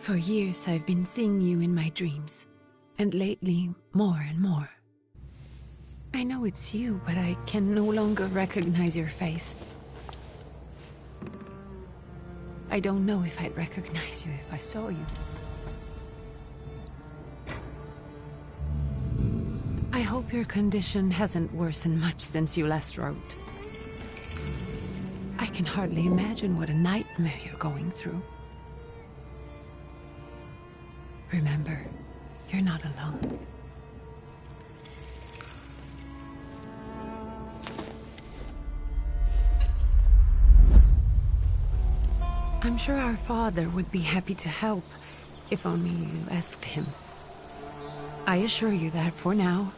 For years I've been seeing you in my dreams, and lately more and more. I know it's you, but I can no longer recognize your face. I don't know if I'd recognize you if I saw you. I hope your condition hasn't worsened much since you last wrote. I can hardly imagine what a nightmare you're going through. Remember, you're not alone. I'm sure our father would be happy to help, if only you asked him. I assure you that for now,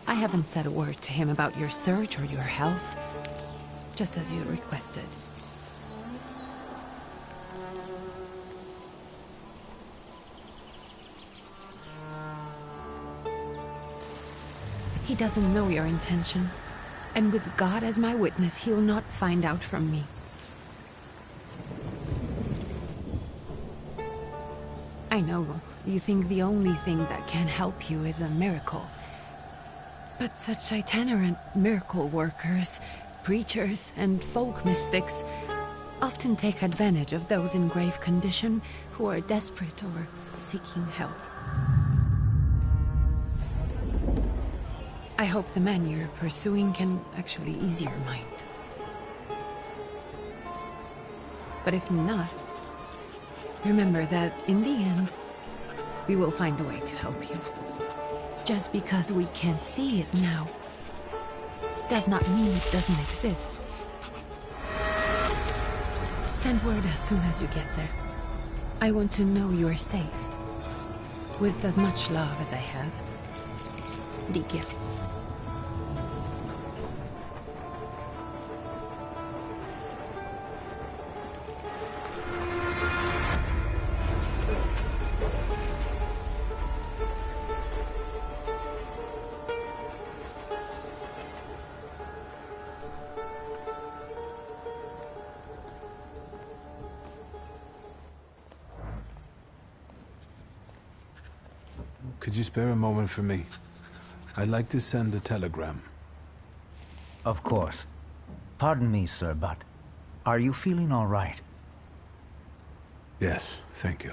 I haven't said a word to him about your search or your health, just as you requested. He doesn't know your intention, and with God as my witness, he'll not find out from me. I know you think the only thing that can help you is a miracle. But such itinerant miracle workers, preachers, and folk mystics often take advantage of those in grave condition who are desperate or seeking help. I hope the man you're pursuing can actually ease your mind. But if not, remember that in the end, we will find a way to help you. Just because we can't see it now, does not mean it doesn't exist. Send word as soon as you get there. I want to know you are safe. With as much love as I have. Digger. Could you spare a moment for me? I'd like to send a telegram. Of course. Pardon me, sir, but are you feeling all right? Yes, thank you.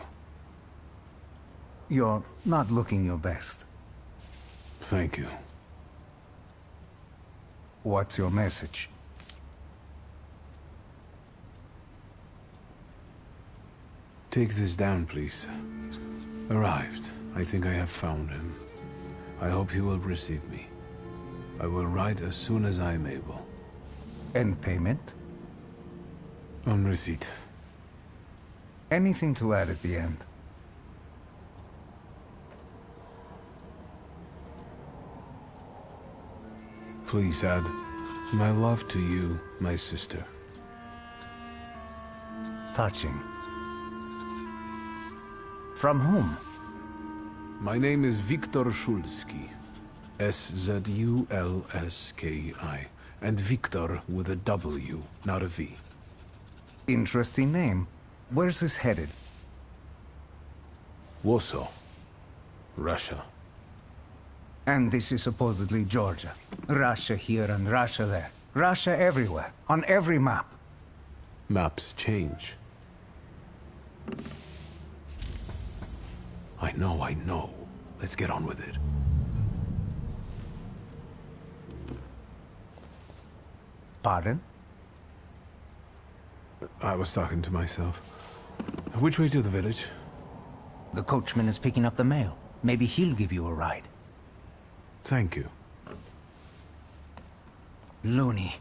You're not looking your best. Thank you. What's your message? Take this down, please. Arrived. I think I have found him. I hope he will receive me. I will write as soon as I am able. And payment? On receipt. Anything to add at the end? Please add my love to you, my sister. Touching. From whom? My name is Viktor Szulski. S-Z-U-L-S-K-I. And Viktor with a W, not a V. Interesting name. Where's this headed? Warsaw. Russia. And this is supposedly Georgia. Russia here and Russia there. Russia everywhere. On every map. Maps change. I know. Let's get on with it. Pardon? I was talking to myself. Which way to the village? The coachman is picking up the mail. Maybe he'll give you a ride. Thank you. Loony.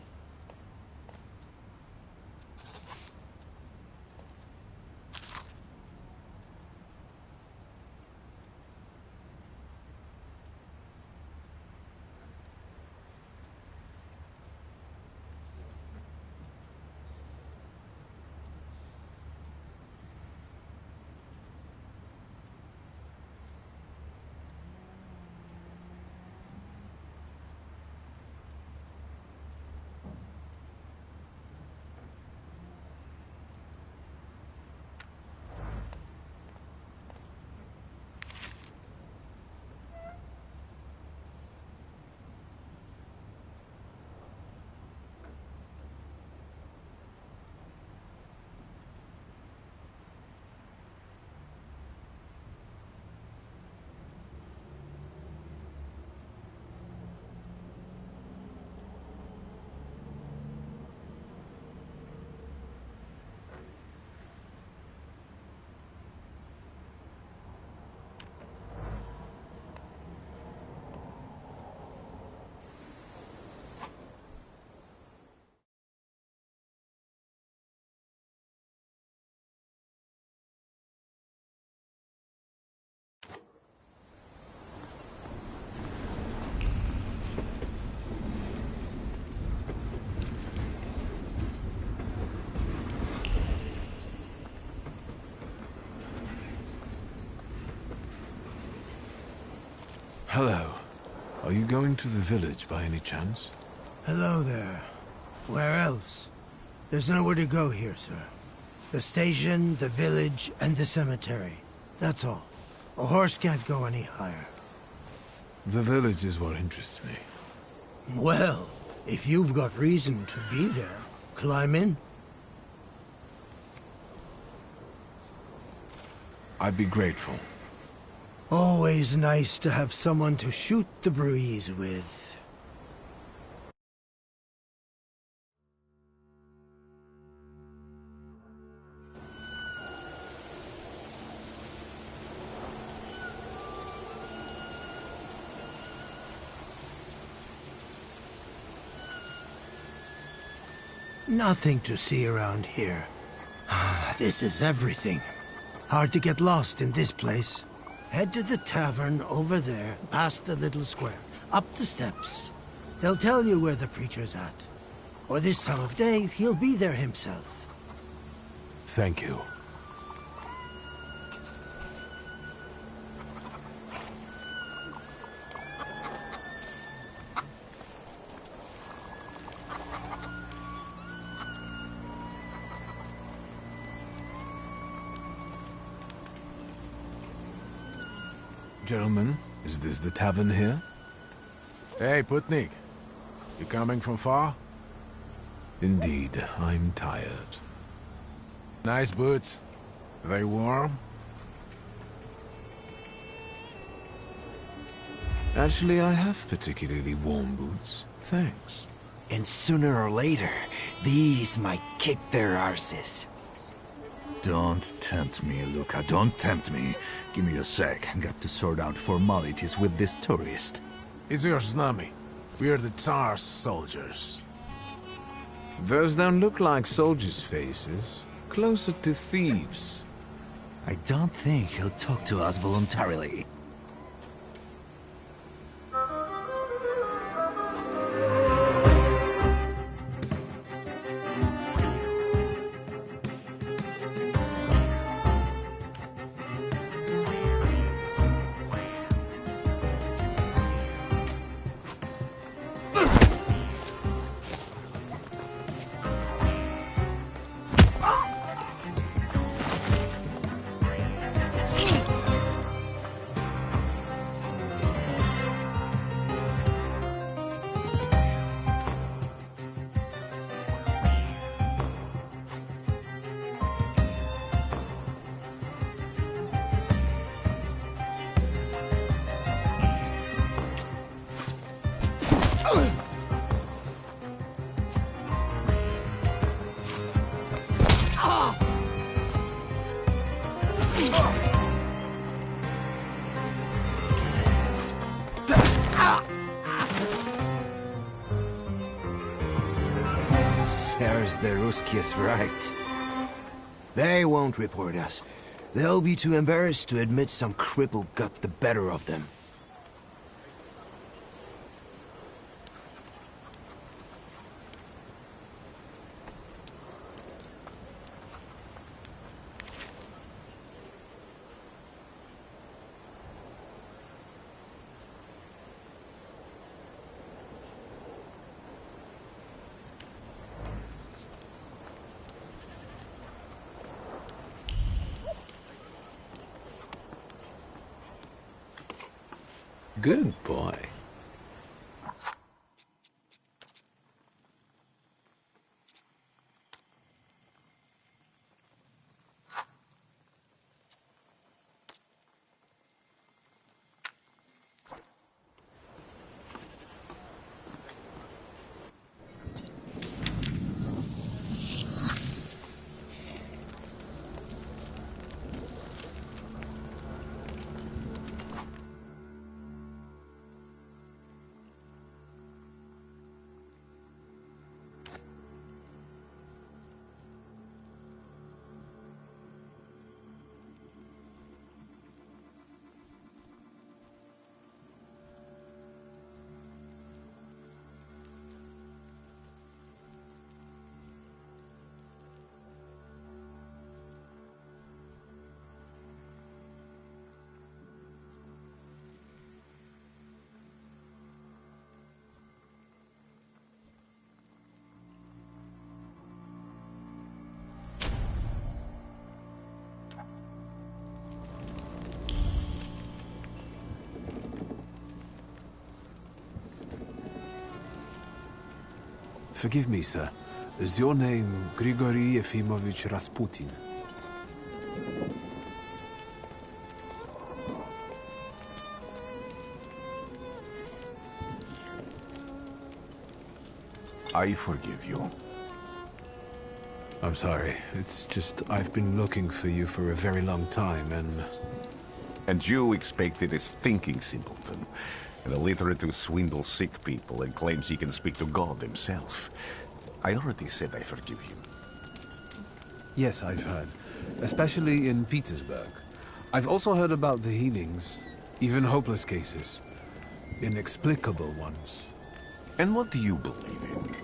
Hello. Are you going to the village by any chance? Hello there. Where else? There's nowhere to go here, sir. The station, the village, and the cemetery. That's all. A horse can't go any higher. The village is what interests me. Well, if you've got reason to be there, climb in. I'd be grateful. Always nice to have someone to shoot the breeze with. Nothing to see around here. This is everything. Hard to get lost in this place. Head to the tavern over there, past the little square, up the steps. They'll tell you where the preacher's at. Or this time of day, he'll be there himself. Thank you. Gentlemen, is this the tavern here? Hey, Putnik. You coming from far? Indeed, I'm tired. Nice boots. Are they warm? Actually, I have particularly warm boots. Thanks. And sooner or later, these might kick their arses. Don't tempt me, Luca. Don't tempt me. Give me a sec. Got to sort out formalities with this tourist. It's your snummy. We're the Tsar's soldiers. Those don't look like soldiers' faces. Closer to thieves. I don't think he'll talk to us voluntarily. There's the Ruskies right. They won't report us. They'll be too embarrassed to admit some cripple got the better of them. Good boy. Forgive me, sir. Is your name Grigory Efimovich Rasputin? I forgive you. I'm sorry. It's just I've been looking for you for a very long time, and... And you expected this thinking simpleton, an illiterate who swindles sick people and claims he can speak to God himself. I already said I forgive you. Yes, I've heard. Especially in Petersburg. I've also heard about the healings, even hopeless cases. Inexplicable ones. And what do you believe in?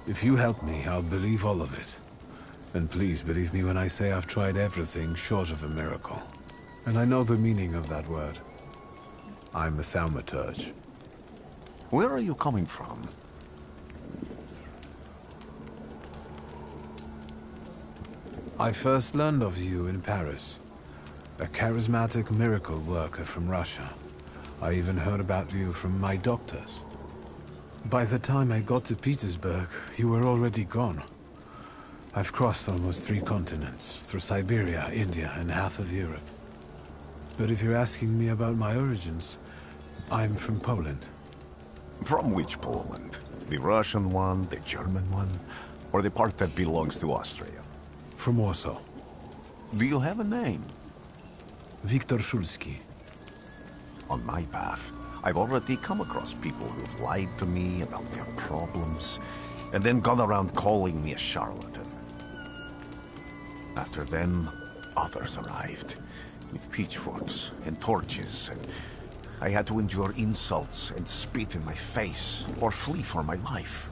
If you help me, I'll believe all of it. And please believe me when I say I've tried everything short of a miracle. And I know the meaning of that word. I'm a Thaumaturge. Where are you coming from? I first learned of you in Paris. A charismatic miracle worker from Russia. I even heard about you from my doctors. By the time I got to Petersburg, you were already gone. I've crossed almost 3 continents, through Siberia, India, and half of Europe. But if you're asking me about my origins, I'm from Poland. From which Poland? The Russian one, the German one, or the part that belongs to Austria? From Warsaw. Do you have a name? Viktor Szulski. On my path, I've already come across people who've lied to me about their problems, and then gone around calling me a charlatan. After them, others arrived, with pitchforks and torches, and I had to endure insults and spit in my face, or flee for my life.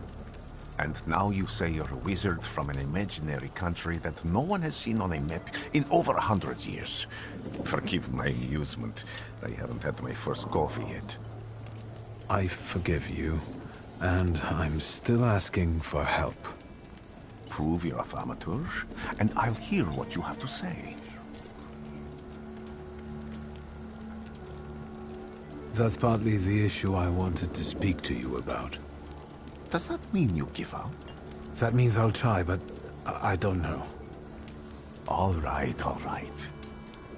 And now you say you're a wizard from an imaginary country that no one has seen on a map in over 100 years. Forgive my amusement. I haven't had my first coffee yet. I forgive you, and I'm still asking for help. Prove you're a Thaumaturge, and I'll hear what you have to say. That's partly the issue I wanted to speak to you about. Does that mean you give up? That means I'll try, but I don't know. All right, all right.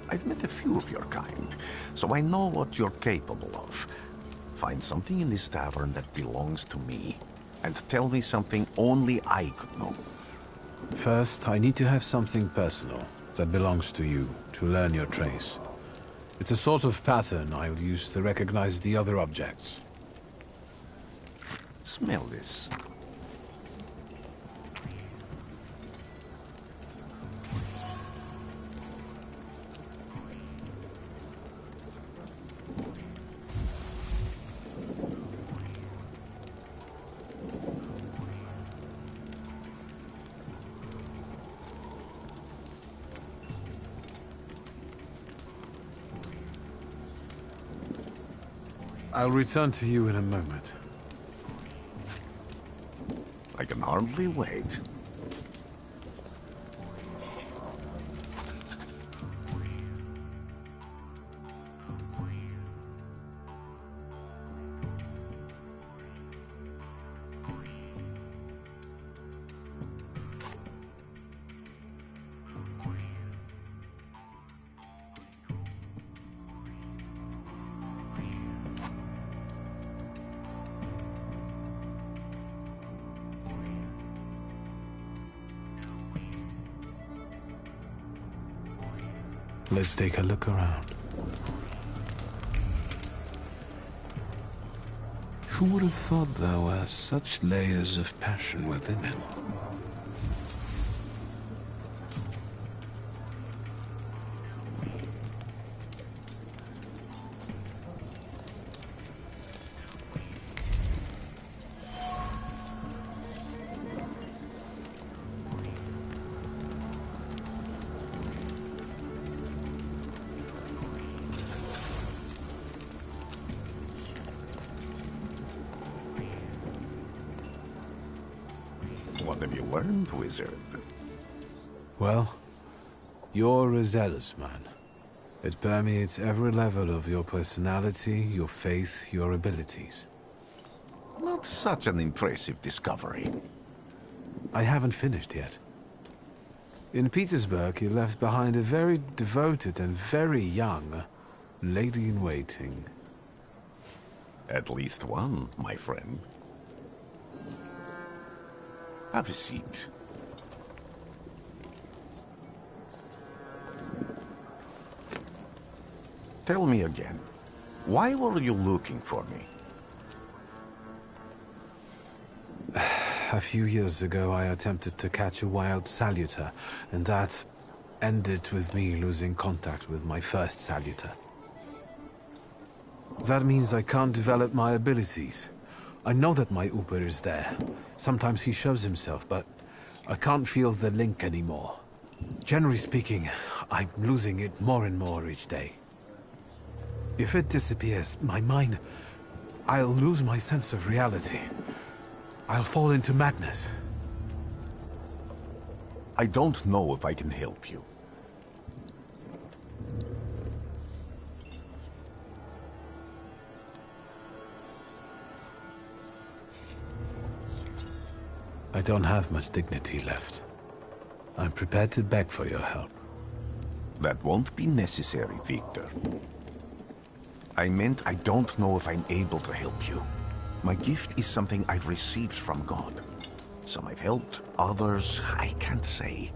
I've met a few of your kind, so I know what you're capable of. Find something in this tavern that belongs to me, and tell me something only I could know. First, I need to have something personal that belongs to you to learn your trace. It's a sort of pattern I'll use to recognize the other objects. Smell this. I'll return to you in a moment. I can hardly wait. Let's take a look around. Who would have thought there were such layers of passion within it? What have you learned, wizard? Well, you're a zealous man. It permeates every level of your personality, your faith, your abilities. Not such an impressive discovery. I haven't finished yet. In Petersburg, you left behind a very devoted and very young lady-in-waiting. At least one, my friend. Have a seat. Tell me again, why were you looking for me? A few years ago, I attempted to catch a wild saluter, and that ended with me losing contact with my first saluter. That means I can't develop my abilities. I know that my Uber is there. Sometimes he shows himself, but I can't feel the link anymore. Generally speaking, I'm losing it more and more each day. If it disappears, my mind... I'll lose my sense of reality. I'll fall into madness. I don't know if I can help you. I don't have much dignity left. I'm prepared to beg for your help. That won't be necessary, Victor. I meant I don't know if I'm able to help you. My gift is something I've received from God. Some I've helped, others I can't say.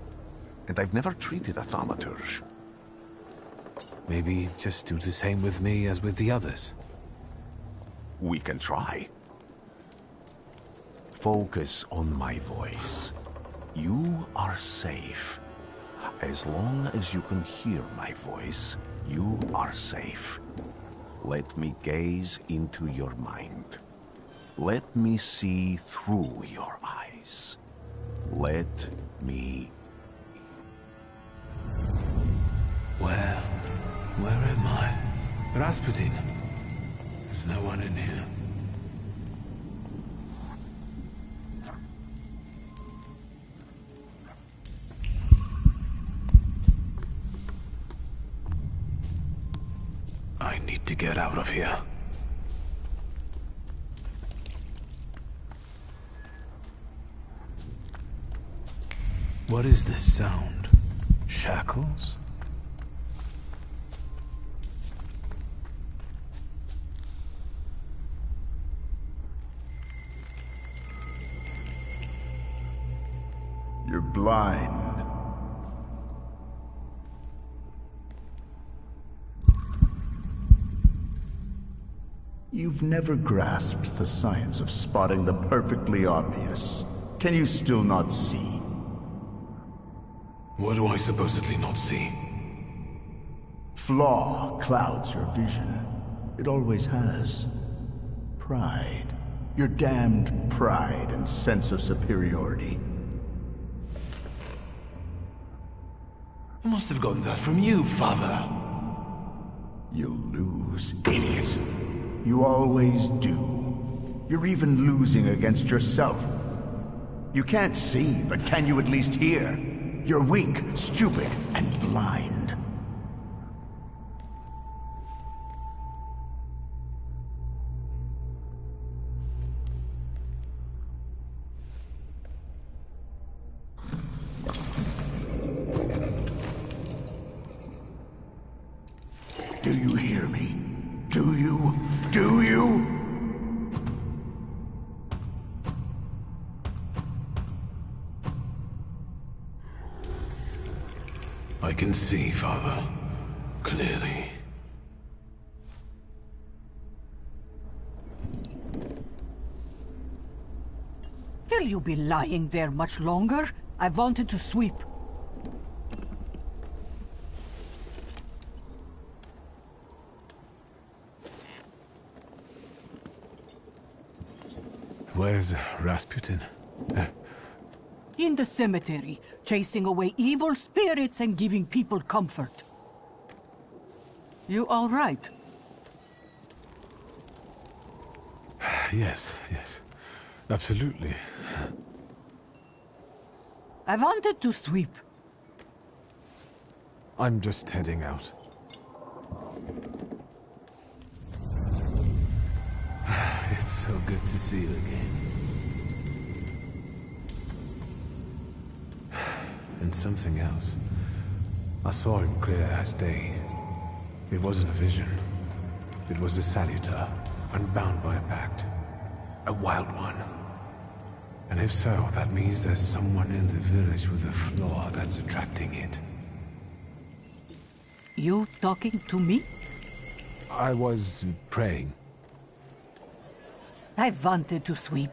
And I've never treated a Thaumaturge. Maybe just do the same with me as with the others. We can try. Focus on my voice. You are safe. As long as you can hear my voice, you are safe. Let me gaze into your mind. Let me see through your eyes. Let me... Where am I? Rasputin. There's no one in here. I need to get out of here. What is this sound? Shackles? You're blind. You've never grasped the science of spotting the perfectly obvious. Can you still not see? What do I supposedly not see? Flaw clouds your vision. It always has. Pride. Your damned pride and sense of superiority. I must have gotten that from you, Father. You'll lose, idiot. You always do. You're even losing against yourself. You can't see, but can you at least hear? You're weak, stupid, and blind. Do you hear me? Do you? Do you? I can see, Father. Clearly. Will you be lying there much longer? I wanted to sweep. Where's Rasputin? In the cemetery, chasing away evil spirits and giving people comfort. You all right? Yes, absolutely. I wanted to sweep. I'm just heading out. So good to see you again. And something else. I saw him clear as day. It wasn't a vision. It was a saluter, unbound by a pact. A wild one. And if so, that means there's someone in the village with a flaw that's attracting it. You talking to me? I was praying. I wanted to sweep.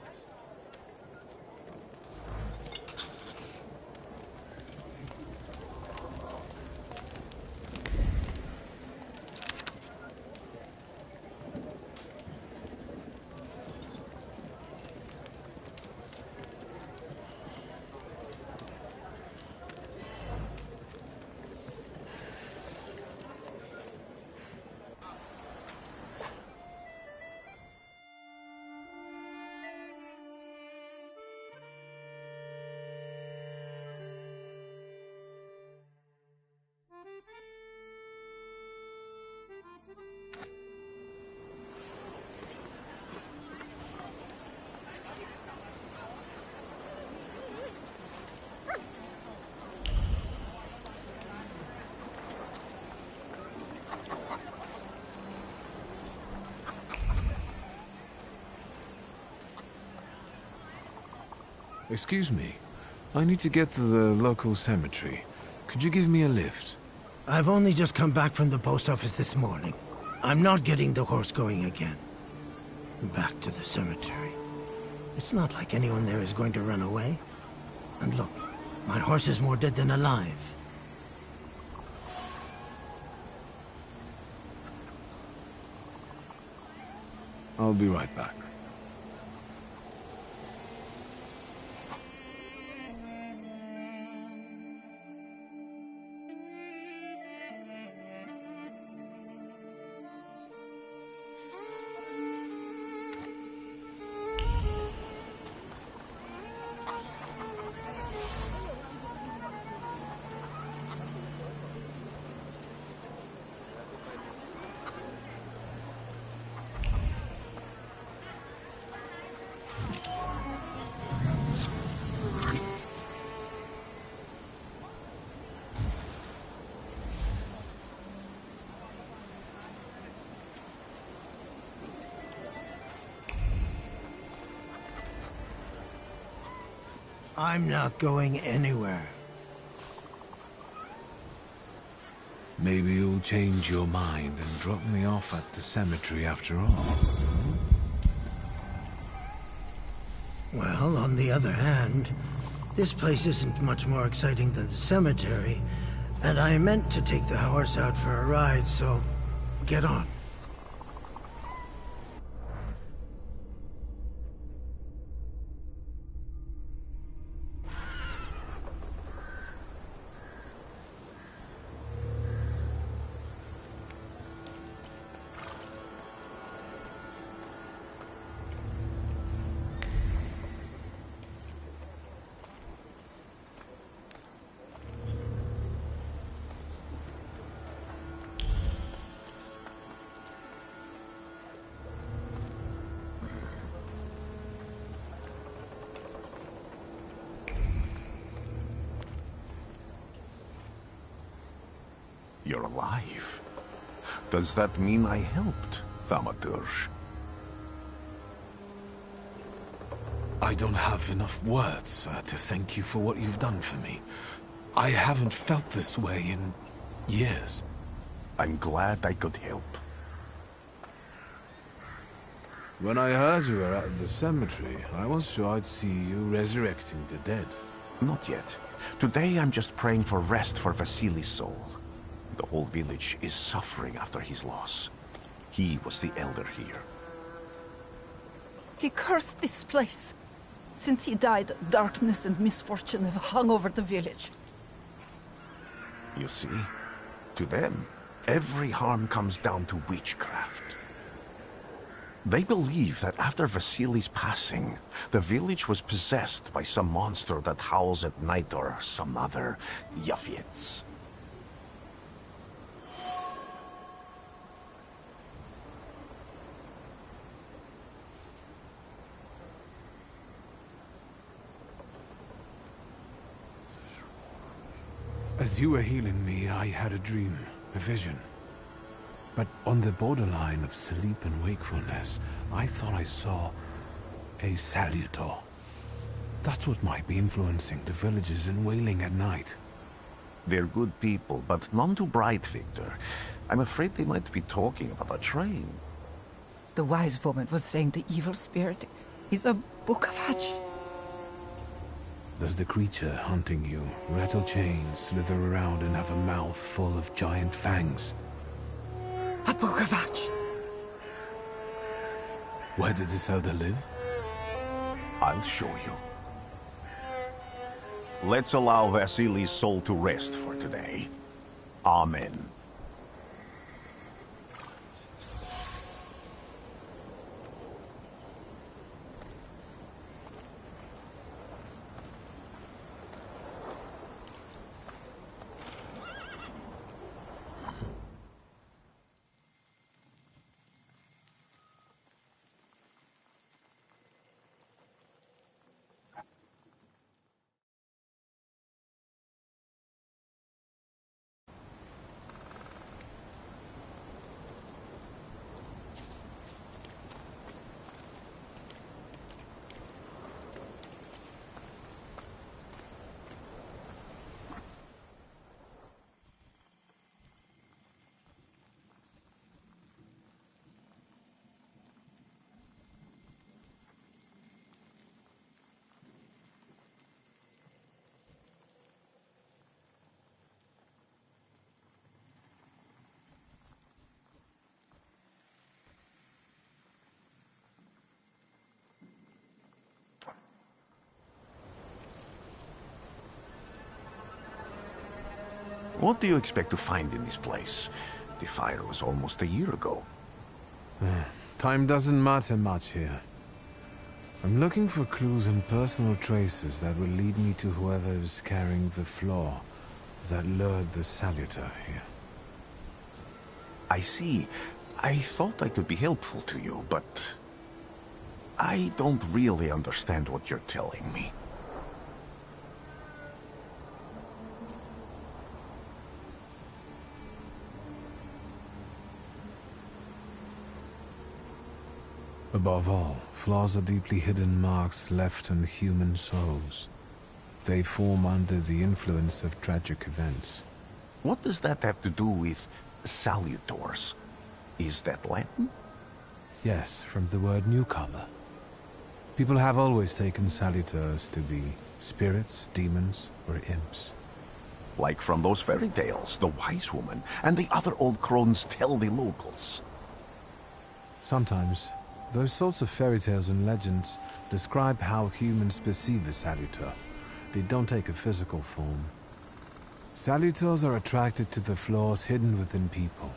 Excuse me. I need to get to the local cemetery. Could you give me a lift? I've only just come back from the post office this morning. I'm not getting the horse going again. Back to the cemetery. It's not like anyone there is going to run away. And look, my horse is more dead than alive. I'll be right back. I'm not going anywhere. Maybe you'll change your mind and drop me off at the cemetery after all. Well, on the other hand, this place isn't much more exciting than the cemetery, and I meant to take the horse out for a ride, so get on. You're alive. Does that mean I helped, Thaumaturge? I don't have enough words to thank you for what you've done for me. I haven't felt this way in years. I'm glad I could help. When I heard you were at the cemetery, I was sure I'd see you resurrecting the dead. Not yet. Today I'm just praying for rest for Vasily's soul. The whole village is suffering after his loss. He was the elder here. He cursed this place. Since he died, darkness and misfortune have hung over the village. You see, to them, every harm comes down to witchcraft. They believe that after Vasily's passing, the village was possessed by some monster that howls at night or some other Yafiets. As you were healing me, I had a dream, a vision. But on the borderline of sleep and wakefulness, I thought I saw a salutor. That's what might be influencing the villagers in Wailing at night. They're good people, but none too bright, Victor. I'm afraid they might be talking about a train. The wise woman was saying the evil spirit is a book of hatch. Does the creature hunting you rattle chains, slither around, and have a mouth full of giant fangs? A book of hatch. Where did this elder live? I'll show you. Let's allow Vasily's soul to rest for today. Amen. What do you expect to find in this place? The fire was almost a year ago. Time doesn't matter much here. I'm looking for clues and personal traces that will lead me to whoever is carrying the flaw that lured the salutor here. I see. I thought I could be helpful to you, but I don't really understand what you're telling me. Above all, flaws are deeply hidden marks left on human souls. They form under the influence of tragic events. What does that have to do with salutors? Is that Latin? Yes, from the word newcomer. People have always taken salutors to be spirits, demons, or imps. Like from those fairy tales, the wise woman and the other old crones tell the locals. Sometimes, those sorts of fairy tales and legends describe how humans perceive a salutor. They don't take a physical form. Salutors are attracted to the flaws hidden within people.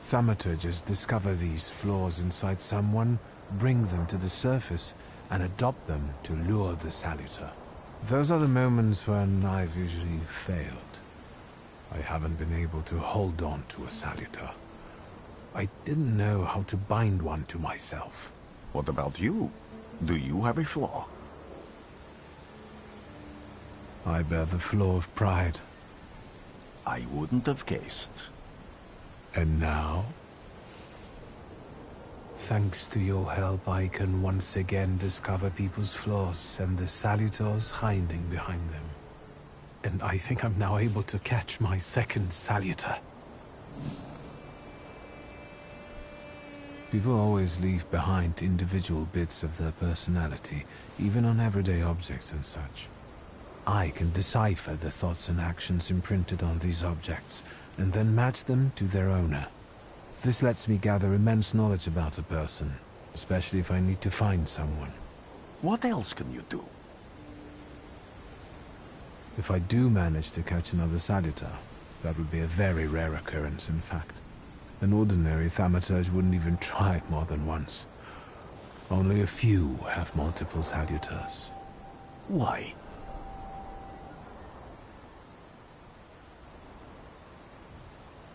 Thaumaturges discover these flaws inside someone, bring them to the surface, and adopt them to lure the salutor. Those are the moments when I've usually failed. I haven't been able to hold on to a salutor. I didn't know how to bind one to myself. What about you? Do you have a flaw? I bear the flaw of pride. I wouldn't have guessed. And now? Thanks to your help, I can once again discover people's flaws and the salutors hiding behind them. And I think I'm now able to catch my second salutor. People always leave behind individual bits of their personality, even on everyday objects and such. I can decipher the thoughts and actions imprinted on these objects, and then match them to their owner. This lets me gather immense knowledge about a person, especially if I need to find someone. What else can you do? If I do manage to catch another salutor, that would be a very rare occurrence, in fact. An ordinary Thaumaturge wouldn't even try it more than once. Only a few have multiple salutors. Why?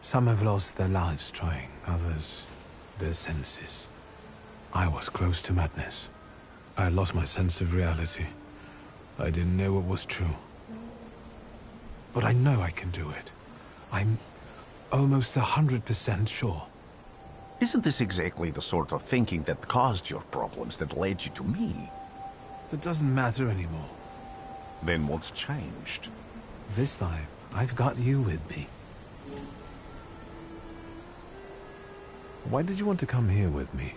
Some have lost their lives trying, others their senses. I was close to madness. I lost my sense of reality. I didn't know what was true. but I know I can do it. I'm almost 100% sure. Isn't this exactly the sort of thinking that caused your problems that led you to me? That doesn't matter anymore. Then what's changed? This time, I've got you with me. Why did you want to come here with me?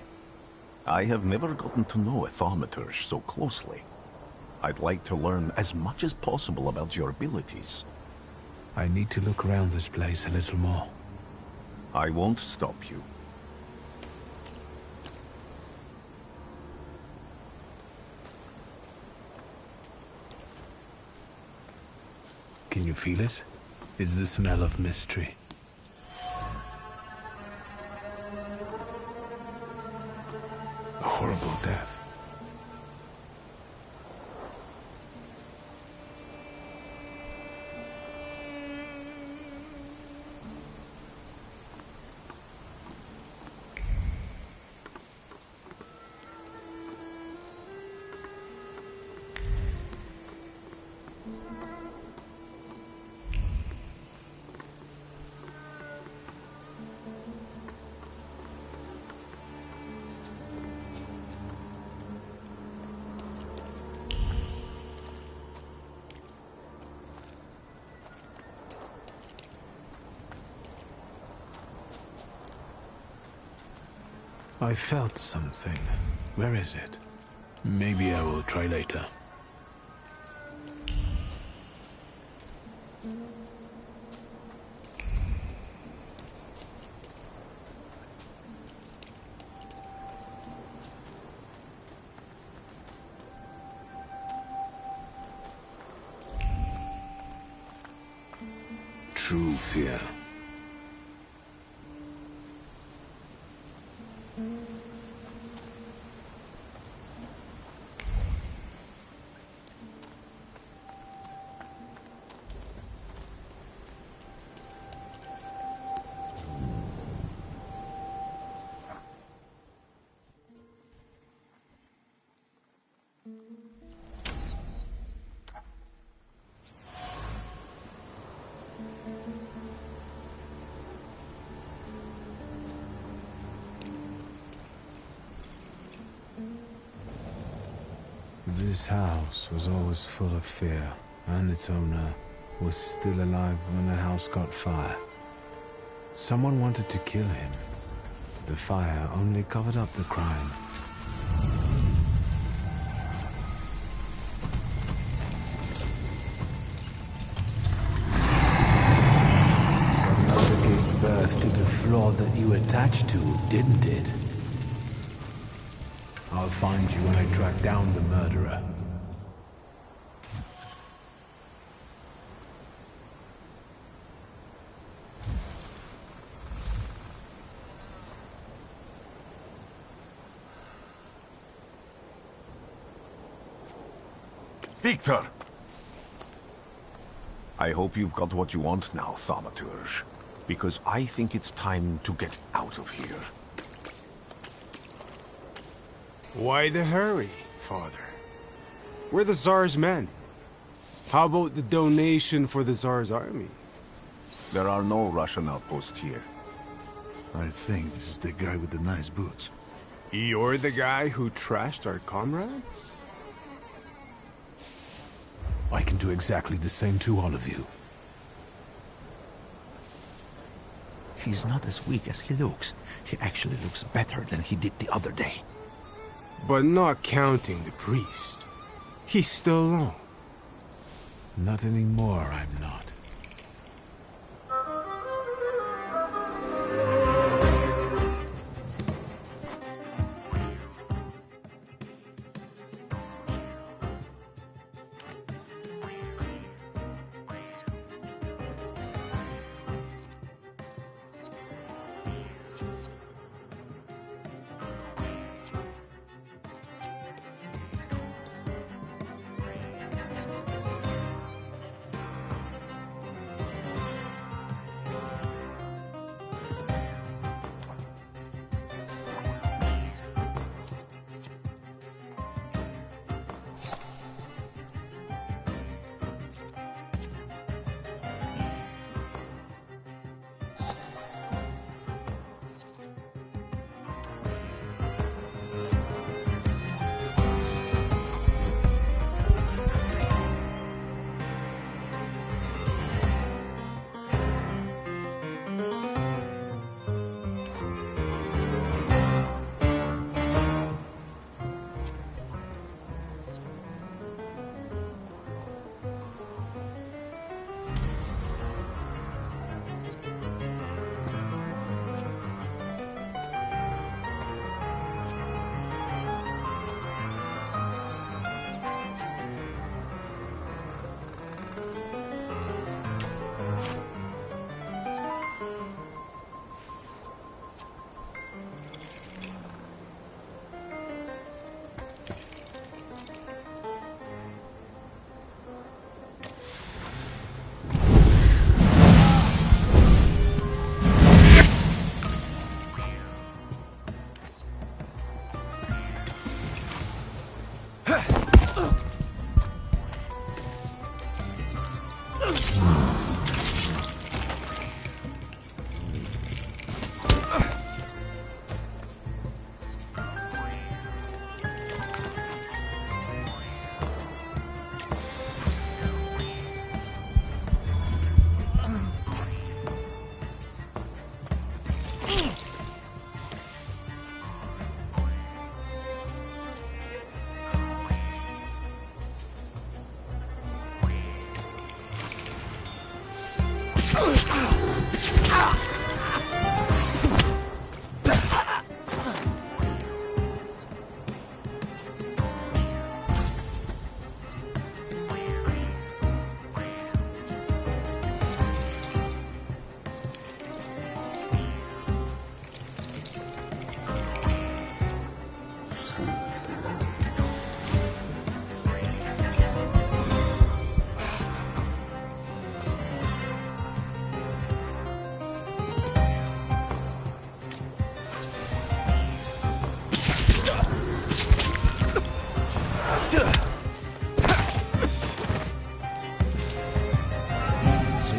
I have never gotten to know a Thaumaturge so closely. I'd like to learn as much as possible about your abilities. I need to look around this place a little more. I won't stop you. Can you feel it? It's the smell of mystery. A horrible death. I felt something. Where is it? Maybe I will try later. True fear. This house was always full of fear, and its owner was still alive when the house caught fire. Someone wanted to kill him. The fire only covered up the crime. Your mother gave birth to the flaw that you attached to, didn't it? I'll find you when I track down the murderer. Victor! I hope you've got what you want now, Thaumaturge. Because I think it's time to get out of here. Why the hurry, Father? We're the Tsar's men. How about the donation for the Tsar's army? There are no Russian outposts here. I think this is the guy with the nice boots. You're the guy who trashed our comrades? I can do exactly the same to all of you. He's not as weak as he looks. He actually looks better than he did the other day. But not counting the priest. He's still alone. Not anymore, I'm not.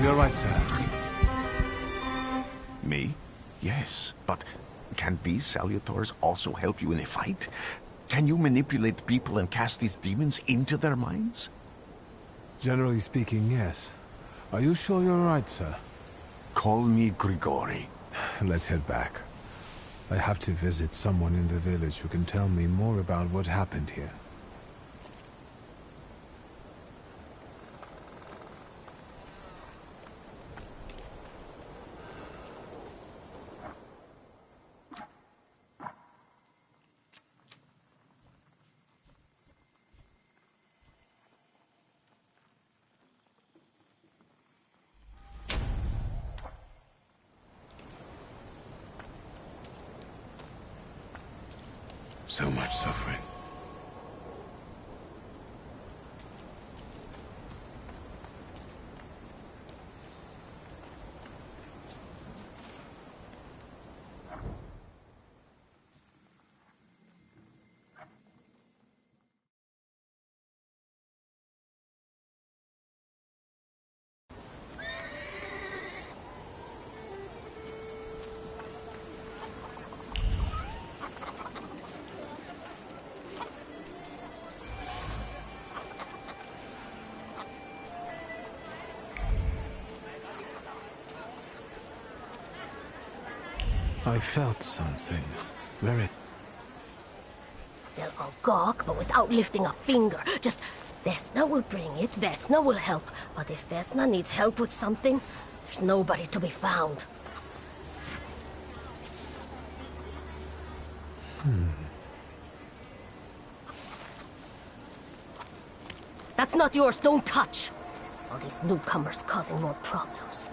You're right, sir. Me? Yes, but can these salutors also help you in a fight? Can you manipulate people and cast these demons into their minds? Generally speaking, yes. Are you sure you're right, sir? Call me Grigori. Let's head back. I have to visit someone in the village who can tell me more about what happened here. So much suffering. I felt something. Very... They'll all gawk, but without lifting a finger. Just, Vesna will bring it, Vesna will help. But if Vesna needs help with something, there's nobody to be found. That's not yours, don't touch! All these newcomers causing more problems.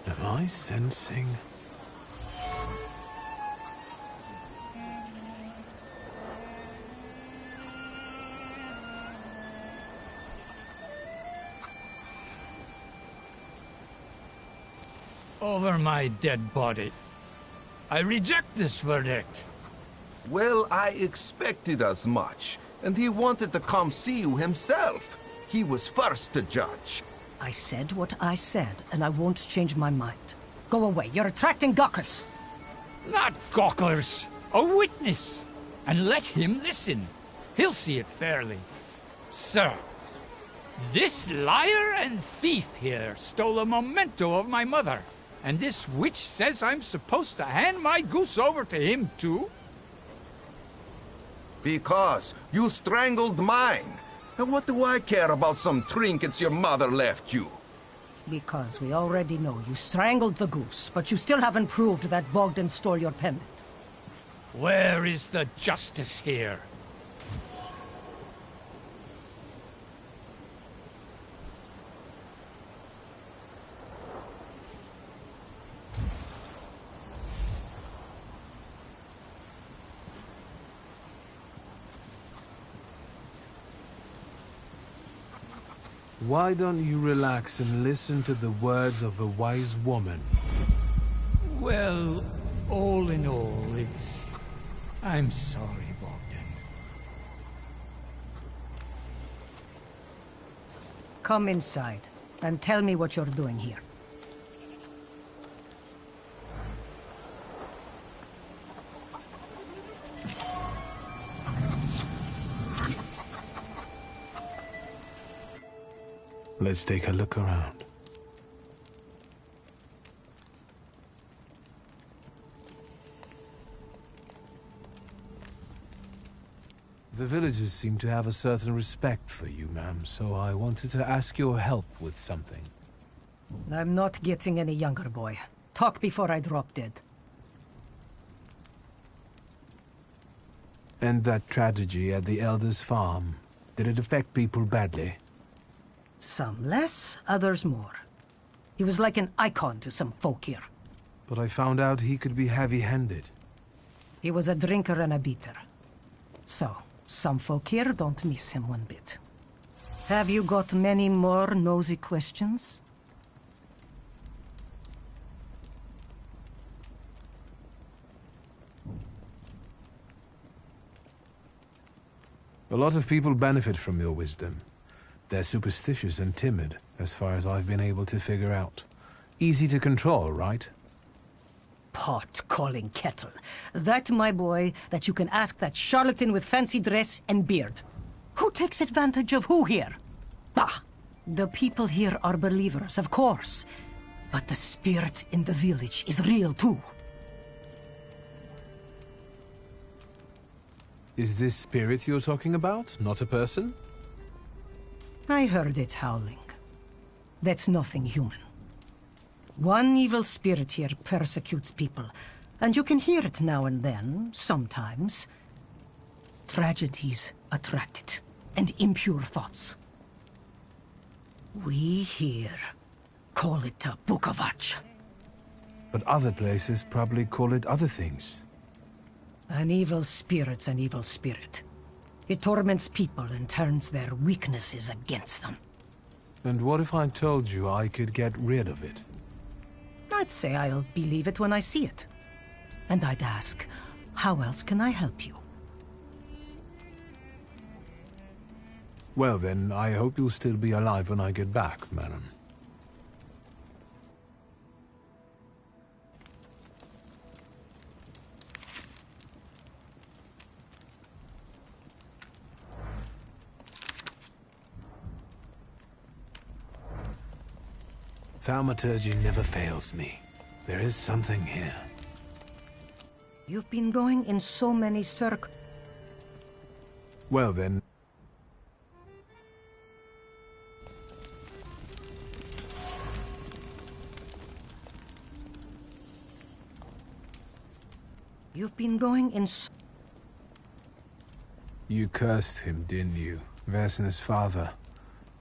Am I sensing... Over my dead body. I reject this verdict. Well, I expected as much. And he wanted to come see you himself. He was first to judge. I said what I said, and I won't change my mind. Go away. You're attracting gawkers. Not gawkers. A witness. And let him listen. He'll see it fairly. Sir, this liar and thief here stole a memento of my mother. And this witch says I'm supposed to hand my goose over to him too? Because you strangled mine. And what do I care about some trinkets your mother left you? Because we already know you strangled the goose, but you still haven't proved that Bogdan stole your pendant. Where is the justice here? Why don't you relax and listen to the words of a wise woman? Well, all in all, it's... I'm sorry, Bogdan. Come inside, and tell me what you're doing here. Let's take a look around. The villagers seem to have a certain respect for you, ma'am, so I wanted to ask your help with something. I'm not getting any younger, boy. Talk before I drop dead. And that tragedy at the Elder's farm, did it affect people badly? Some less, others more. He was like an icon to some folk here. But I found out he could be heavy-handed. He was a drinker and a beater. So, some folk here don't miss him one bit. Have you got many more nosy questions? A lot of people benefit from your wisdom. They're superstitious and timid, as far as I've been able to figure out. Easy to control, right? Pot calling kettle. That, my boy, that you can ask that charlatan with fancy dress and beard. Who takes advantage of who here? Bah! The people here are believers, of course. But the spirit in the village is real too. Is this spirit you're talking about, not a person? I heard it howling. That's nothing human. One evil spirit here persecutes people, and you can hear it now and then, sometimes. Tragedies attract it, and impure thoughts. We here call it a Bukavac. But other places probably call it other things. An evil spirit's an evil spirit. It torments people and turns their weaknesses against them. And what if I told you I could get rid of it? I'd say I'll believe it when I see it. And I'd ask, how else can I help you? Well then, I hope you'll still be alive when I get back, madam. Thaumaturge never fails me. There is something here. You've been going in so many circles. Well then... You've been going in You cursed him, didn't you? Vesna's father.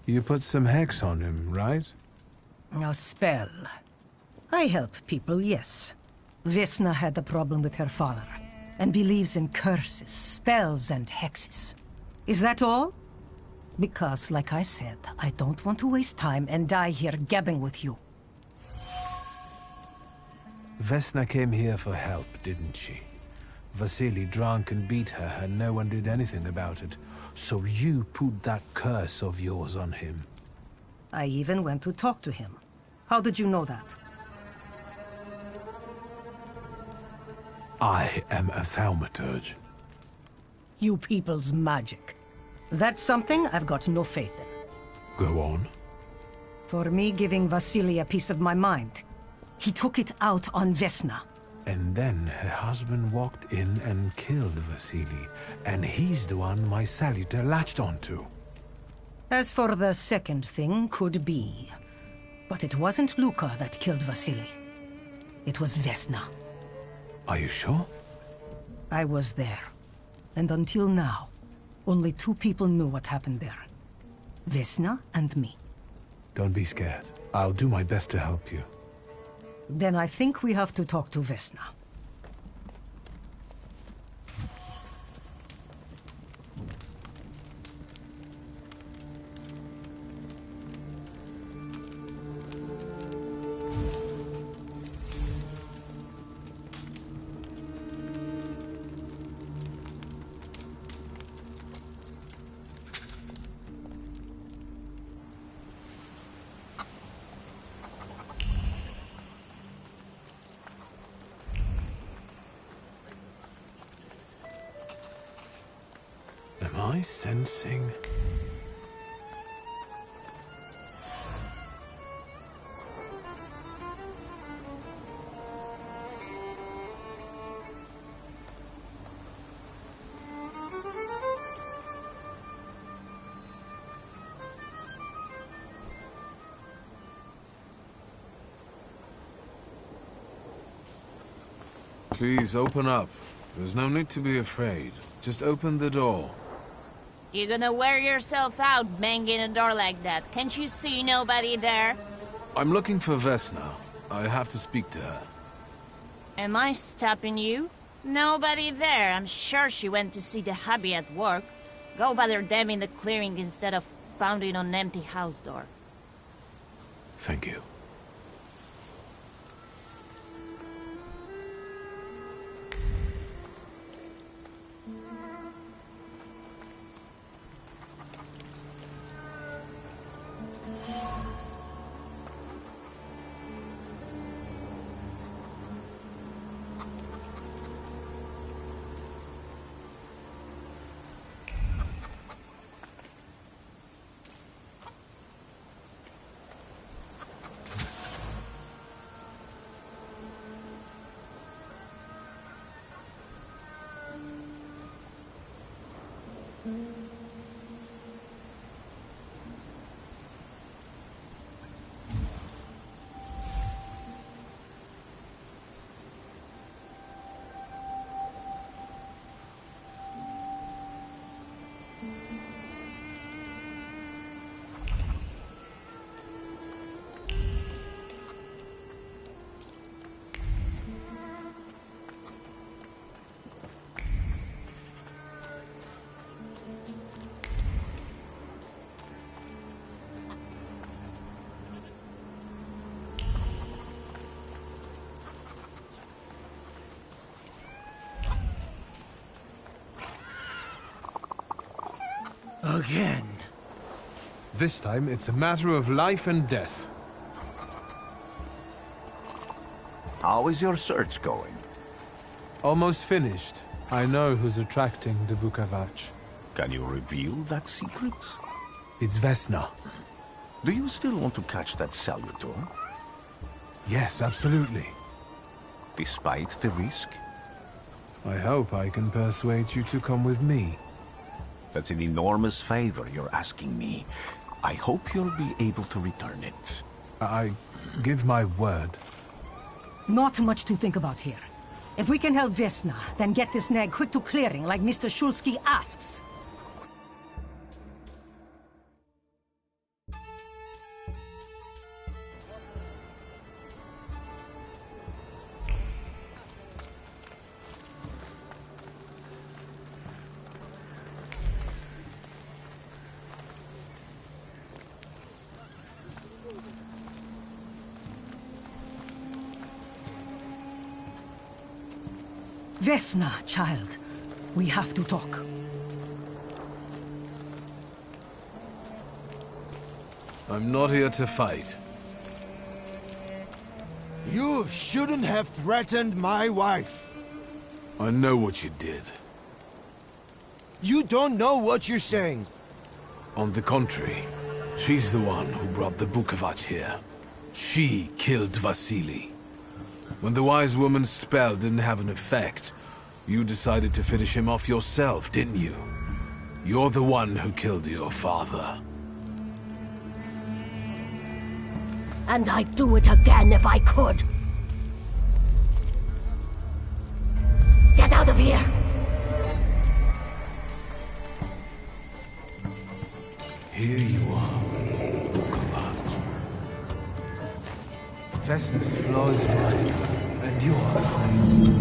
You put some hex on him, right? A spell. I help people, yes. Vesna had a problem with her father, and believes in curses, spells, and hexes. Is that all? Because, like I said, I don't want to waste time and die here gabbing with you. Vesna came here for help, didn't she? Vasily drank and beat her, and no one did anything about it. So you put that curse of yours on him. I even went to talk to him. How did you know that? I am a thaumaturge. You people's magic. That's something I've got no faith in. Go on. For me giving Vasily a piece of my mind, he took it out on Vesna. And then her husband walked in and killed Vasily, and he's the one my salutor latched onto. As for the second thing, could be. But it wasn't Luka that killed Vasily. It was Vesna. Are you sure? I was there. And until now, only 2 people knew what happened there. Vesna and me. Don't be scared. I'll do my best to help you. Then I think we have to talk to Vesna. Am I sensing... Please, open up. There's no need to be afraid. Just open the door. You're gonna wear yourself out banging a door like that. Can't you see nobody there? I'm looking for Vesna. I have to speak to her. Am I stopping you? Nobody there. I'm sure she went to see the hubby at work. Go bother them in the clearing instead of pounding on an empty house door. Thank you. Again. This time, it's a matter of life and death. How is your search going? Almost finished. I know who's attracting the Bukavach. Can you reveal that secret? It's Vesna. Do you still want to catch that Salutor? Yes, absolutely. Despite the risk? I hope I can persuade you to come with me. That's an enormous favor you're asking me. I hope you'll be able to return it. I give my word. Not much to think about here. If we can help Vesna, then get this nag quick to clearing like Mr. Shulsky asks. Vesna, child. We have to talk. I'm not here to fight. You shouldn't have threatened my wife. I know what you did. You don't know what you're saying. On the contrary, she's the one who brought the Bukavach here. She killed Vasily. When the wise woman's spell didn't have an effect, you decided to finish him off yourself, didn't you? You're the one who killed your father. And I'd do it again if I could. Get out of here! Here you are, Thaumaturge. Vesna's flaw is mine, and you are free.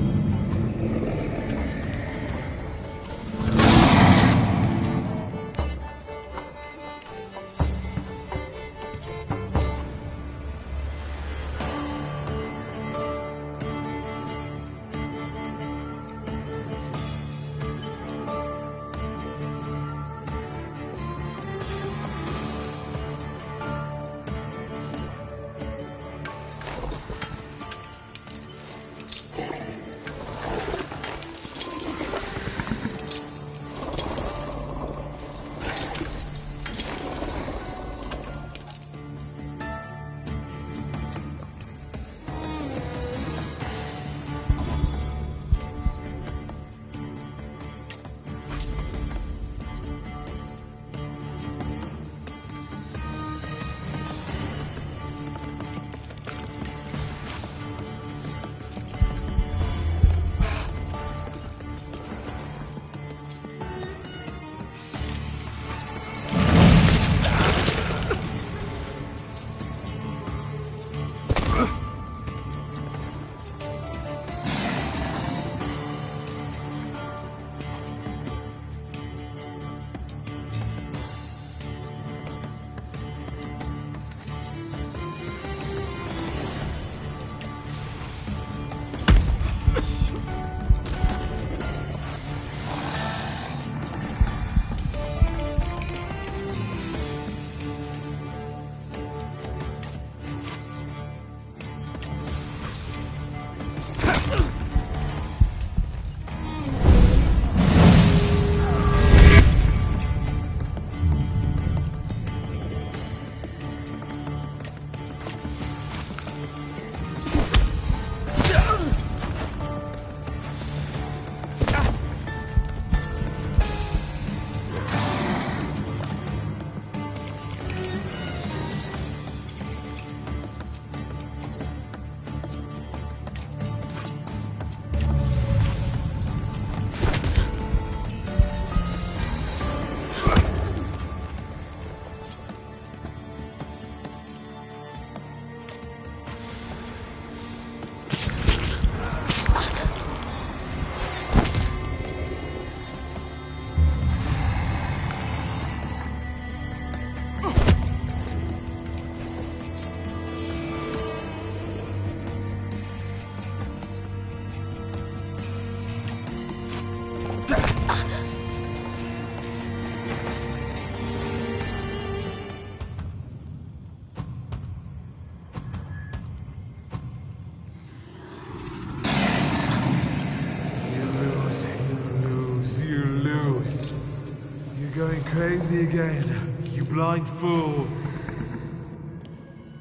Crazy again, you blind fool.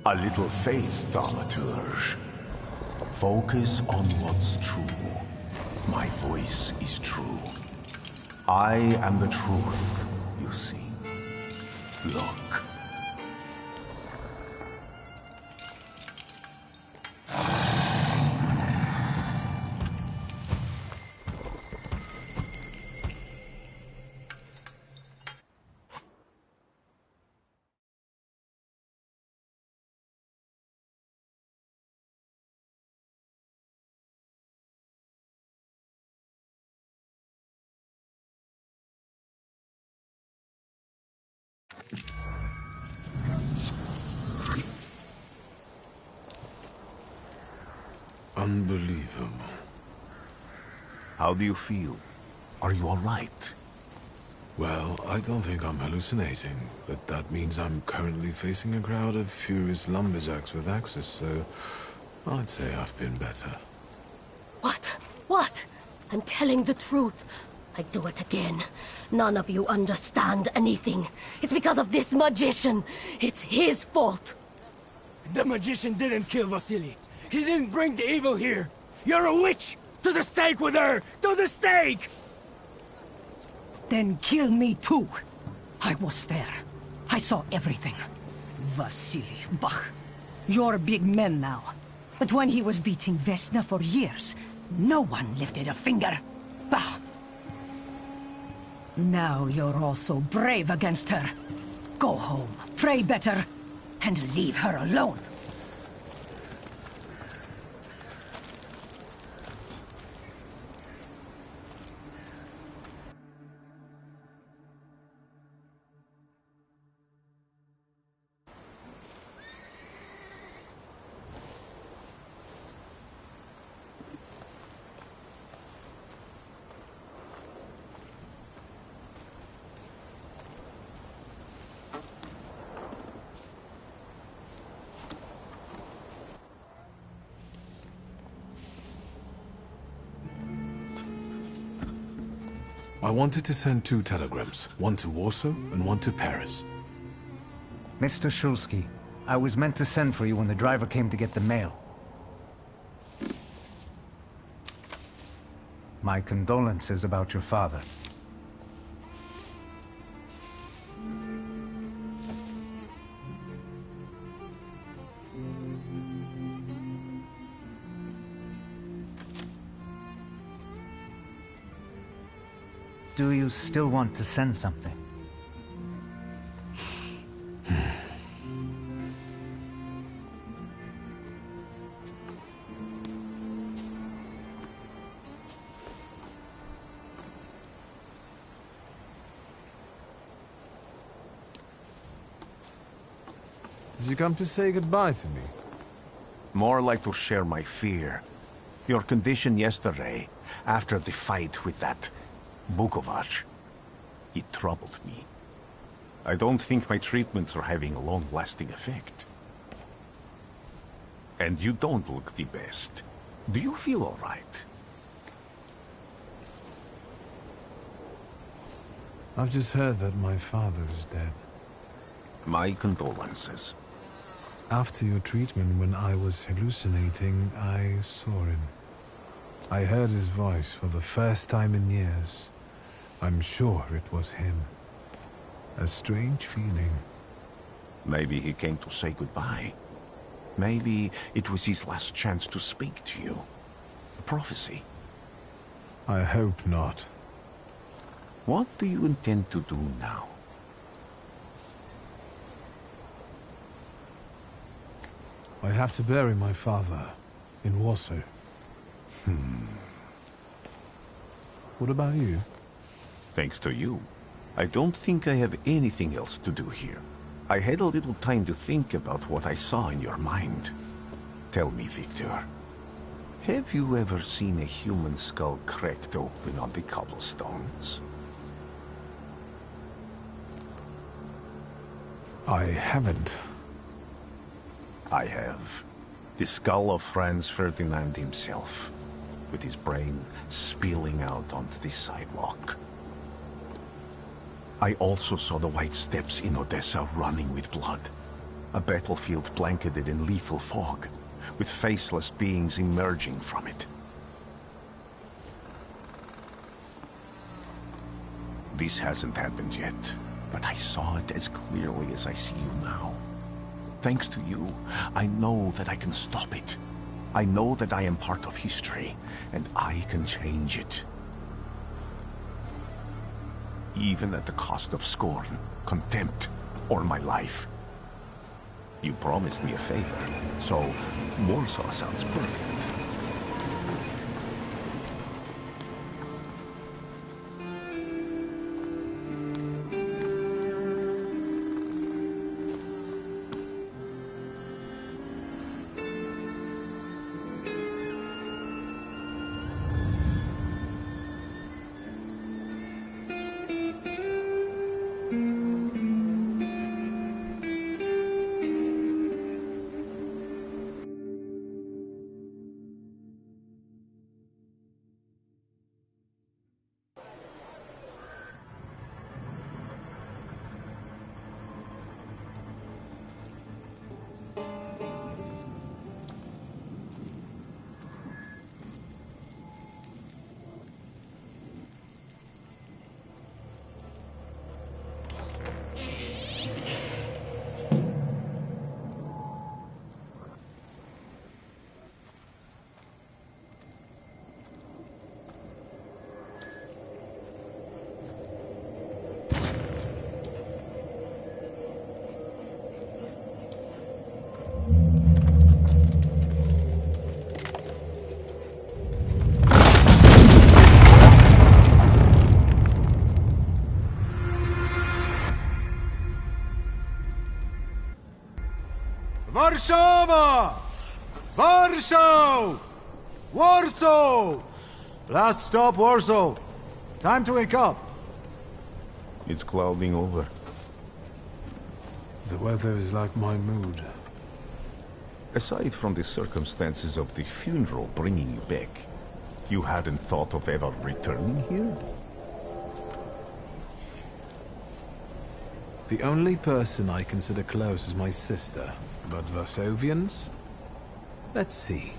A little faith, Thaumaturge. Focus on what's true. My voice is true. I am the truth, you see. Look. Unbelievable. How do you feel? Are you all right? Well, I don't think I'm hallucinating, but that means I'm currently facing a crowd of furious lumberjacks with axes, so I'd say I've been better. What? What? I'm telling the truth. I do it again. None of you understand anything. It's because of this magician. It's his fault. The magician didn't kill Vasily. He didn't bring the evil here. You're a witch! To the stake with her! To the stake! Then kill me too. I was there. I saw everything. Vasily, Bach. You're big men now. But when he was beating Vesna for years, no one lifted a finger. Bah! Now you're all so brave against her. Go home, pray better, and leave her alone. I wanted to send 2 telegrams, one to Warsaw and one to Paris. Mr. Shulsky, I was meant to send for you when the driver came to get the mail. My condolences about your father. Do you still want to send something? Did you come to say goodbye to me? More like to share my fear. Your condition yesterday, after the fight with that Bukovac, it troubled me. I don't think my treatments are having a long-lasting effect. And you don't look the best. Do you feel all right? I've just heard that my father is dead. My condolences. After your treatment, when I was hallucinating, I saw him. I heard his voice for the first time in years. I'm sure it was him. A strange feeling. Maybe he came to say goodbye. Maybe it was his last chance to speak to you. A prophecy. I hope not. What do you intend to do now? I have to bury my father in Warsaw. What about you? Thanks to you, I don't think I have anything else to do here. I had a little time to think about what I saw in your mind. Tell me, Victor, have you ever seen a human skull cracked open on the cobblestones? I haven't. I have. The skull of Franz Ferdinand himself, with his brain spilling out onto the sidewalk. I also saw the white steps in Odessa running with blood. A battlefield blanketed in lethal fog, with faceless beings emerging from it. This hasn't happened yet, but I saw it as clearly as I see you now. Thanks to you, I know that I can stop it. I know that I am part of history, and I can change it. Even at the cost of scorn, contempt, or my life. You promised me a favor, so Warsaw sounds perfect. Warsaw! Warsaw! Last stop, Warsaw. Time to wake up. It's clouding over. The weather is like my mood. Aside from the circumstances of the funeral bringing you back, you hadn't thought of ever returning here? The only person I consider close is my sister, but Varsovians? Let's see.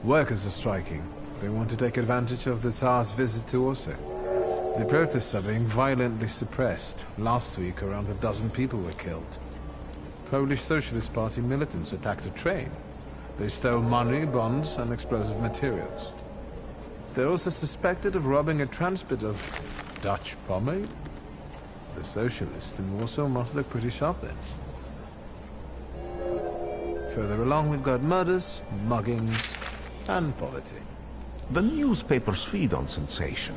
Workers are striking. They want to take advantage of the Tsar's visit to Warsaw. The protests are being violently suppressed. Last week, around a dozen people were killed. Polish Socialist Party militants attacked a train. They stole money, bonds, and explosive materials. They're also suspected of robbing a transport of Dutch pomade. The socialists in Warsaw must look pretty sharp then. Further along, we've got murders, muggings, and poverty. The newspapers feed on sensation.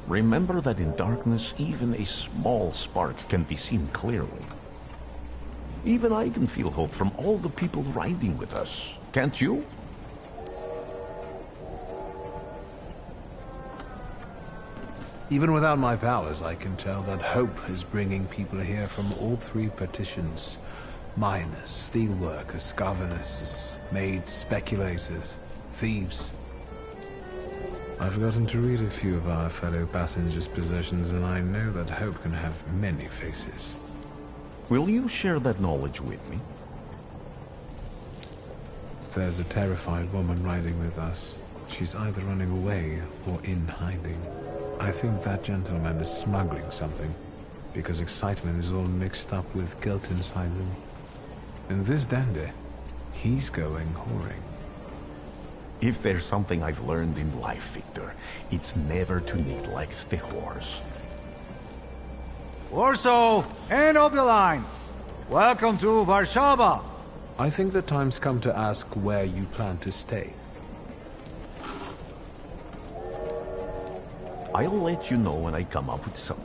Remember that in darkness, even a small spark can be seen clearly. Even I can feel hope from all the people riding with us. Can't you? Even without my powers, I can tell that hope is bringing people here from all three petitions. Miners, steelworkers, governesses, maids, speculators, thieves. I've gotten to read a few of our fellow passengers' possessions, and I know that hope can have many faces. Will you share that knowledge with me? There's a terrified woman riding with us. She's either running away or in hiding. I think that gentleman is smuggling something, because excitement is all mixed up with guilt inside him. And this dandy, he's going whoring. If there's something I've learned in life, Victor, it's never to neglect the horse. Warsaw, end of the line. Welcome to Warsaw. I think the time's come to ask where you plan to stay. I'll let you know when I come up with some